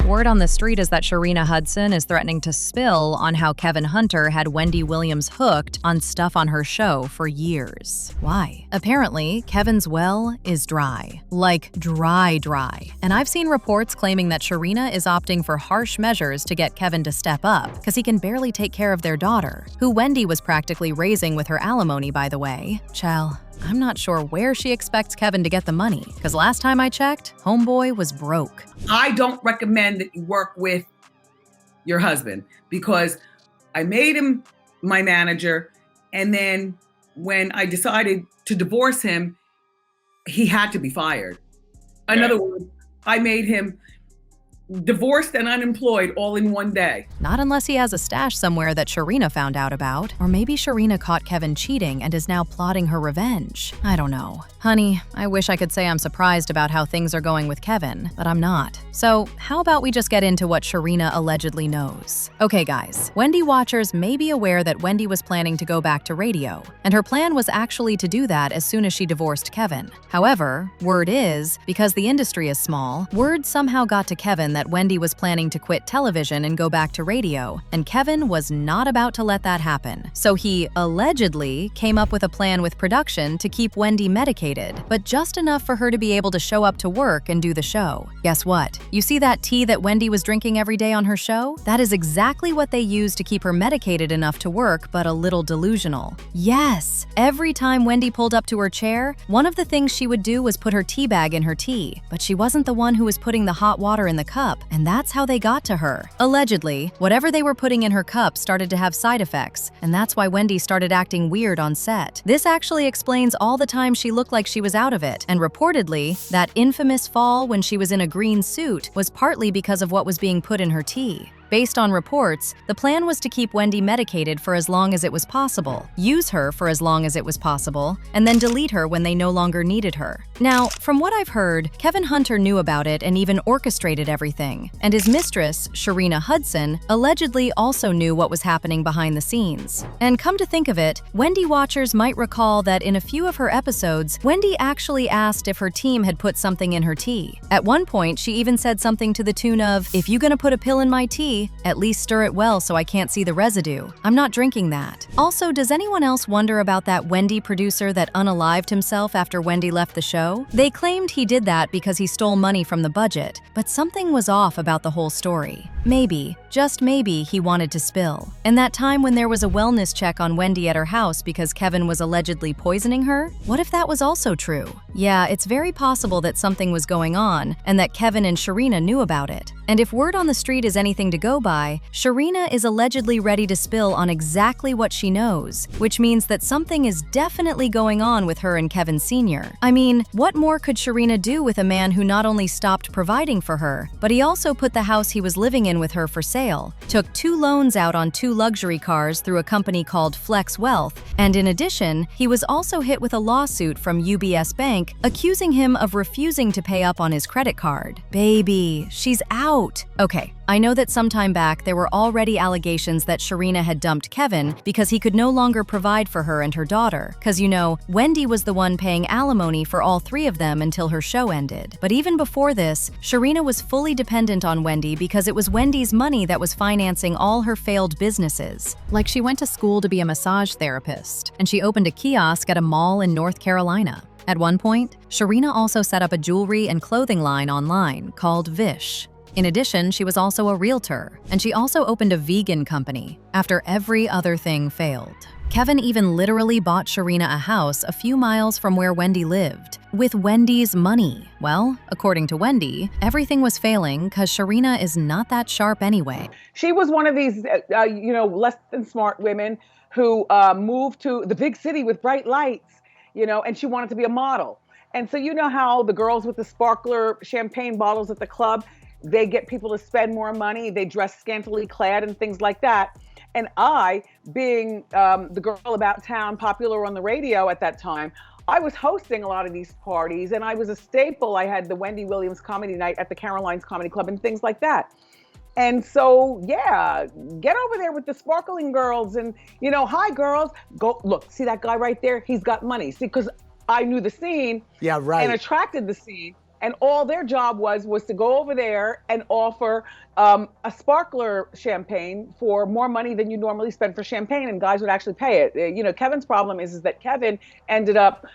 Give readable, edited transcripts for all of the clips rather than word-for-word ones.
Word on the street is that Sharina Hudson is threatening to spill on how Kevin Hunter had Wendy Williams hooked on stuff on her show for years. Why? Apparently, Kevin's well is dry. Like dry. And I've seen reports claiming that Sharina is opting for harsh measures to get Kevin to step up, because he can barely take care of their daughter, who Wendy was practically raising with her alimony, by the way. Chell, I'm not sure where she expects Kevin to get the money, because last time I checked, homeboy was broke. I don't recommend that you work with your husband, because I made him my manager, and then when I decided to divorce him, he had to be fired. In other words, I made him divorced and unemployed all in one day. Not unless he has a stash somewhere that Shireena found out about. Or maybe Shireena caught Kevin cheating and is now plotting her revenge. I don't know. Honey, I wish I could say I'm surprised about how things are going with Kevin, but I'm not. So how about we just get into what Shireena allegedly knows? Okay guys, Wendy watchers may be aware that Wendy was planning to go back to radio, and her plan was actually to do that as soon as she divorced Kevin. However, word is, because the industry is small, word somehow got to Kevin that Wendy was planning to quit television and go back to radio, and Kevin was not about to let that happen. So he allegedly came up with a plan with production to keep Wendy medicated, but just enough for her to be able to show up to work and do the show. Guess what? You see that tea that Wendy was drinking every day on her show? That is exactly what they used to keep her medicated enough to work, but a little delusional. Yes, every time Wendy pulled up to her chair, one of the things she would do was put her tea bag in her tea, but she wasn't the one who was putting the hot water in the cup, and that's how they got to her. Allegedly, whatever they were putting in her cup started to have side effects, and that's why Wendy started acting weird on set. This actually explains all the time she looked like she was out of it, and reportedly, that infamous fall when she was in a green suit was partly because of what was being put in her tea. Based on reports, the plan was to keep Wendy medicated for as long as it was possible, use her for as long as it was possible, and then delete her when they no longer needed her. Now, from what I've heard, Kevin Hunter knew about it and even orchestrated everything, and his mistress, Sharina Hudson, allegedly also knew what was happening behind the scenes. And come to think of it, Wendy watchers might recall that in a few of her episodes, Wendy actually asked if her team had put something in her tea. At one point, she even said something to the tune of, "If you're gonna put a pill in my tea, at least stir it well so I can't see the residue. I'm not drinking that." Also, does anyone else wonder about that Wendy producer that unalived himself after Wendy left the show? They claimed he did that because he stole money from the budget, but something was off about the whole story. Maybe, just maybe, he wanted to spill. And that time when there was a wellness check on Wendy at her house because Kevin was allegedly poisoning her? What if that was also true? Yeah, it's very possible that something was going on and that Kevin and Shireena knew about it. And if word on the street is anything to go by, Shireena is allegedly ready to spill on exactly what she knows, which means that something is definitely going on with her and Kevin Sr. I mean, what more could Shireena do with a man who not only stopped providing for her, but he also put the house he was living in with her for sale, took 2 loans out on 2 luxury cars through a company called Flex Wealth, and in addition, he was also hit with a lawsuit from UBS Bank accusing him of refusing to pay up on his credit card. Baby, she's out. Okay, I know that sometime back there were already allegations that Shireena had dumped Kevin because he could no longer provide for her and her daughter, because you know, Wendy was the one paying alimony for all 3 of them until her show ended. But even before this, Shireena was fully dependent on Wendy because it was Wendy's money that was financing all her failed businesses. Like she went to school to be a massage therapist, and she opened a kiosk at a mall in North Carolina. At one point, Shireena also set up a jewelry and clothing line online called Vish. In addition, she was also a realtor, and she also opened a vegan company after every other thing failed. Kevin even literally bought Shireena a house a few miles from where Wendy lived, with Wendy's money. Well, according to Wendy, everything was failing because Shireena is not that sharp anyway. She was one of these, less than smart women who moved to the big city with bright lights, and she wanted to be a model. And so you know how the girls with the sparkler champagne bottles at the club, they get people to spend more money, they dress scantily clad and things like that. And I, being the girl about town, popular on the radio at that time, I was hosting a lot of these parties and I was a staple. I had the Wendy Williams comedy night at the Caroline's Comedy Club and things like that. And so, yeah, get over there with the sparkling girls and, hi girls, go look, see that guy right there? He's got money. See, because I knew the scene and attracted the scene. And all their job was to go over there and offer a sparkler champagne for more money than you normally spend for champagne, and guys would actually pay it. You know, Kevin's problem is that Kevin ended up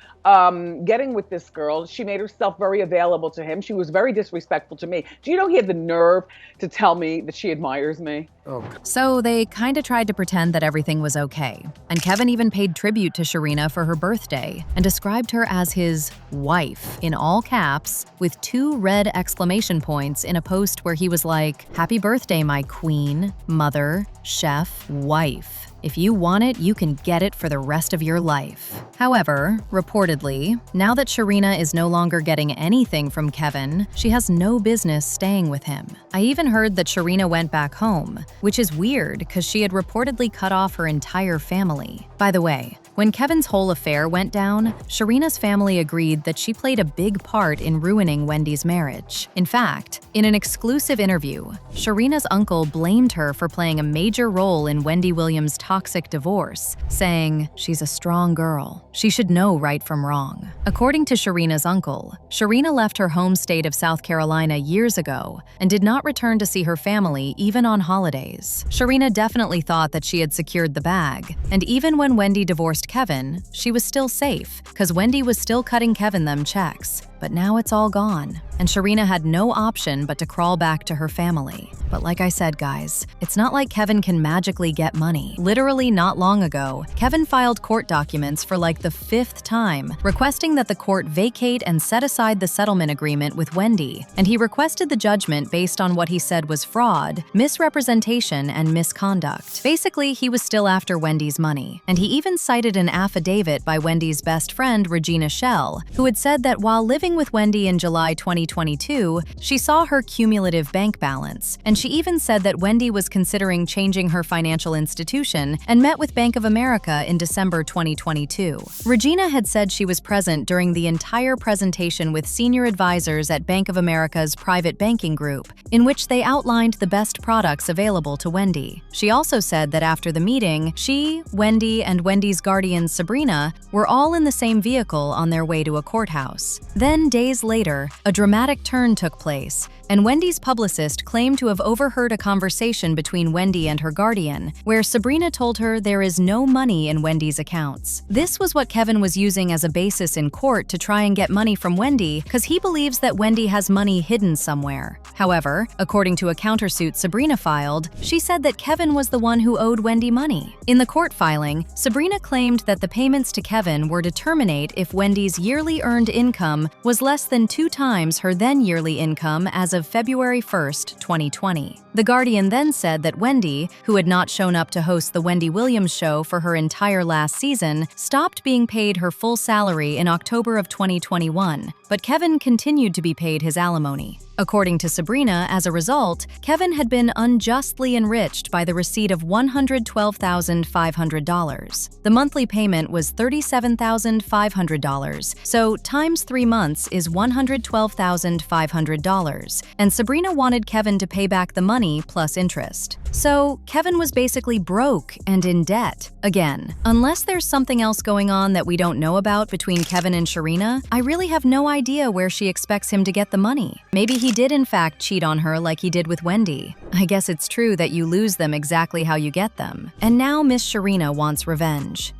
getting with this girl. She made herself very available to him. She was very disrespectful to me. Do you know he had the nerve to tell me that she admires me? Oh. So they kind of tried to pretend that everything was okay. And Kevin even paid tribute to Shireena for her birthday and described her as his wife in all caps with 2 red exclamation points in a post where he was like, "Happy birthday, my queen, mother, chef, wife. If you want it, you can get it for the rest of your life." However, reportedly, now that Shireena is no longer getting anything from Kevin, she has no business staying with him. I even heard that Shireena went back home, which is weird because she had reportedly cut off her entire family. By the way, when Kevin's whole affair went down, Shireena's family agreed that she played a big part in ruining Wendy's marriage. In fact, in an exclusive interview, Shireena's uncle blamed her for playing a major role in Wendy Williams' toxic divorce, saying, "She's a strong girl. She should know right from wrong." According to Shireena's uncle, Shireena left her home state of South Carolina years ago and did not return to see her family even on holidays. Shireena definitely thought that she had secured the bag, and even when Wendy divorced Kevin, she was still safe because Wendy was still cutting Kevin them checks. But now it's all gone, and Shireena had no option but to crawl back to her family. But like I said, guys, it's not like Kevin can magically get money. Literally not long ago, Kevin filed court documents for like the 5th time, requesting that the court vacate and set aside the settlement agreement with Wendy, and he requested the judgment based on what he said was fraud, misrepresentation, and misconduct. Basically, he was still after Wendy's money, and he even cited an affidavit by Wendy's best friend, Regina Schell, who had said that while living with Wendy in July 2022, she saw her cumulative bank balance, and she even said that Wendy was considering changing her financial institution and met with Bank of America in December 2022. Regina had said she was present during the entire presentation with senior advisors at Bank of America's private banking group, in which they outlined the best products available to Wendy. She also said that after the meeting, she, Wendy, and Wendy's guardian Sabrina were all in the same vehicle on their way to a courthouse. Then, days later, a dramatic turn took place, and Wendy's publicist claimed to have overheard a conversation between Wendy and her guardian, where Sabrina told her there is no money in Wendy's accounts. This was what Kevin was using as a basis in court to try and get money from Wendy because he believes that Wendy has money hidden somewhere. However, according to a countersuit Sabrina filed, she said that Kevin was the one who owed Wendy money. In the court filing, Sabrina claimed that the payments to Kevin were to terminate if Wendy's yearly earned income was less than 2 times her then yearly income as of February 1st, 2020. The Guardian then said that Wendy, who had not shown up to host the Wendy Williams show for her entire last season, stopped being paid her full salary in October of 2021, but Kevin continued to be paid his alimony. According to Sabrina, as a result, Kevin had been unjustly enriched by the receipt of $112,500. The monthly payment was $37,500, so times 3 months is $112,500, and Sabrina wanted Kevin to pay back the money plus interest. So Kevin was basically broke and in debt. Again, unless there's something else going on that we don't know about between Kevin and Shireena, I really have no idea where she expects him to get the money. Maybe he did in fact cheat on her like he did with Wendy. I guess it's true that you lose them exactly how you get them. And now Miss Shireena wants revenge.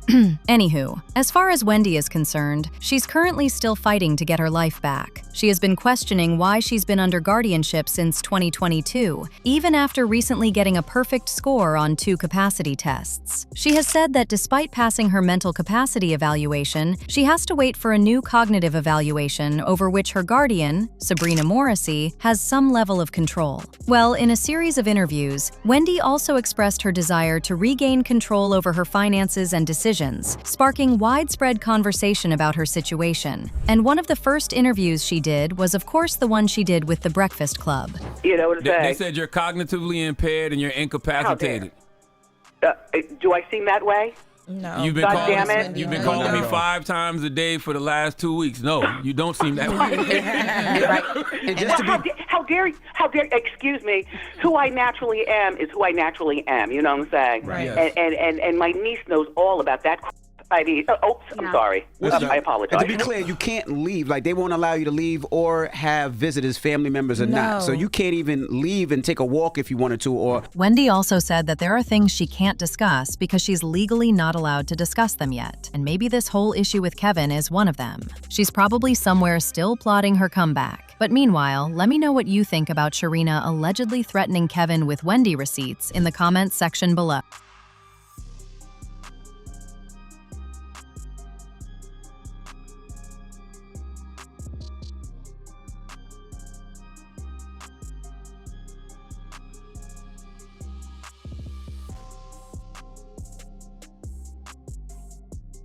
Anywho, as far as Wendy is concerned, she's currently still fighting to get her life back. She has been questioning why she's been under guardianship since 2022, even after recently getting a perfect score on 2 capacity tests. She has said that despite passing her mental capacity evaluation, she has to wait for a new cognitive evaluation over which her guardian, Sabrina Morrissey, has some level of control. Well, in a series of interviews, Wendy also expressed her desire to regain control over her finances and decisions, sparking widespread conversation about her situation. And one of the first interviews she did was, of course, the one she did with The Breakfast Club. You know what I'm saying? They said you're cognitively impaired and you're incapacitated. Do I seem that way? No. You've been God calling, damn it. You've been calling me 5 times a day for the last 2 weeks. No, you don't seem that way. How dare you, excuse me, who I naturally am is who I naturally am, you know what I'm saying? Right. Yes. And my niece knows all about that crap. Ivy, oops, I'm Yeah. sorry. Listen, I apologize. And to be clear, you can't leave. Like, they won't allow you to leave or have visitors, family members or not. So you can't even leave and take a walk if you wanted to. Or Wendy also said that there are things she can't discuss because she's legally not allowed to discuss them yet, and maybe this whole issue with Kevin is one of them. She's probably somewhere still plotting her comeback. But meanwhile, let me know what you think about Shireena allegedly threatening Kevin with Wendy receipts in the comments section below.